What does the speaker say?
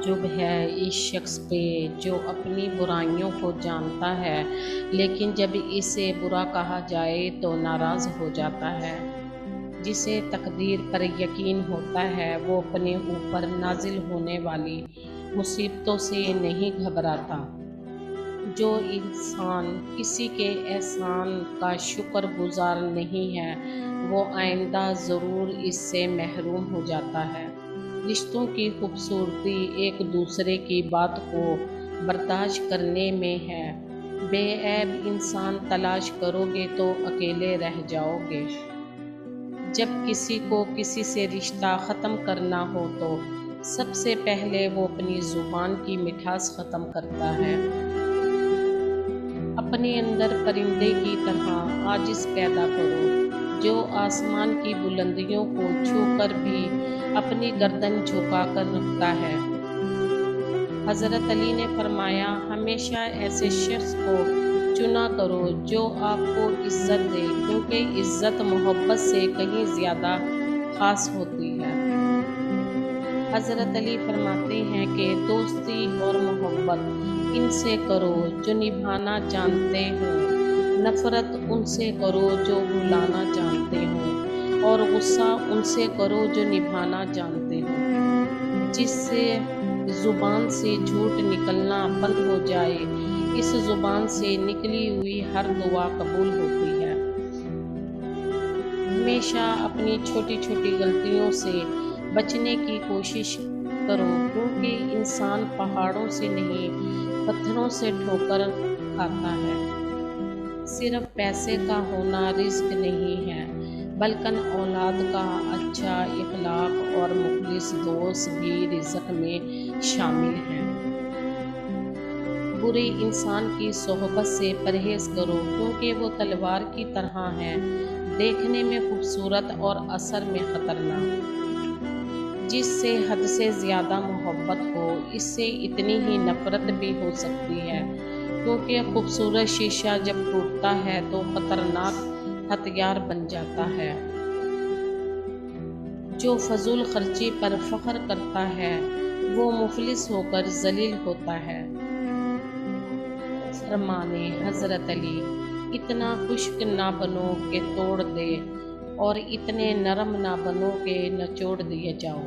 تعجب ہے اس شخص پہ جو اپنی برائیوں کو جانتا ہے لیکن جب اسے برا کہا جائے تو ناراض ہو جاتا ہے۔ جسے تقدیر پر یقین ہوتا ہے وہ اپنے اوپر نازل ہونے والی مصیبتوں سے نہیں گھبراتا۔ جو انسان کسی کے احسان کا شکر گزار نہیں ہے وہ آئندہ ضرور اس سے محروم ہو جاتا ہے۔ رشتوں کی خوبصورتی ایک دوسرے کی بات کو برداشت کرنے میں ہے۔ بے عیب انسان تلاش کرو گے تو اکیلے رہ جاؤ گے۔ جب کسی کو کسی سے رشتہ ختم کرنا ہو تو سب سے پہلے وہ اپنی زبان کی مٹھاس ختم کرتا ہے۔ اپنے اندر پرندے کی طرح عاجز پیدا کرو جو آسمان کی بلندیوں کو چھو کر بھی اپنی گردن جھکا کر رکھتا ہے۔ حضرت علی نے فرمایا ہمیشہ ایسے شخص کو چنا کرو جو آپ کو عزت دے کیونکہ عزت محبت سے کہیں زیادہ خاص ہوتی ہے۔ حضرت علی فرماتے ہیں کہ دوستی اور محبت ان سے کرو جو نبھانا جانتے ہوں، نفرت ان سے کرو جو بھلانا جانتے ہوں، اور غصہ ان سے کرو جو نبھانا جانتے ہوں۔ جس سے زبان سے جھوٹ نکلنا بند ہو جائے اس زبان سے نکلی ہوئی ہر دعا قبول ہوتی ہے۔ ہمیشہ اپنی چھوٹی چھوٹی غلطیوں سے بچنے کی کوشش کرو کیونکہ انسان پہاڑوں سے نہیں پتھروں سے ٹھوکر کھاتا ہے۔ صرف پیسے کا ہونا رزق نہیں ہے بلکہ اولاد کا اچھا اخلاق اور مخلص دوست بھی رزق میں شامل ہیں۔ برے انسان کی صحبت سے پرہیز کرو کیونکہ وہ تلوار کی طرح ہے، دیکھنے میں خوبصورت اور اثر میں خطرناک۔ جس سے حد سے زیادہ محبت ہو اس سے اتنی ہی نفرت بھی ہو سکتی ہے کیونکہ خوبصورت شیشہ جب ٹوٹتا ہے تو خطرناک ہتھیار بن جاتا ہے۔ جو فضول خرچی پر فخر کرتا ہے وہ مفلس ہو کر ذلیل ہوتا ہے۔ فرمانے حضرت علی اتنا خشک نہ بنو کہ توڑ دے اور اتنے نرم نہ بنو کہ نچوڑ دیے جاؤ۔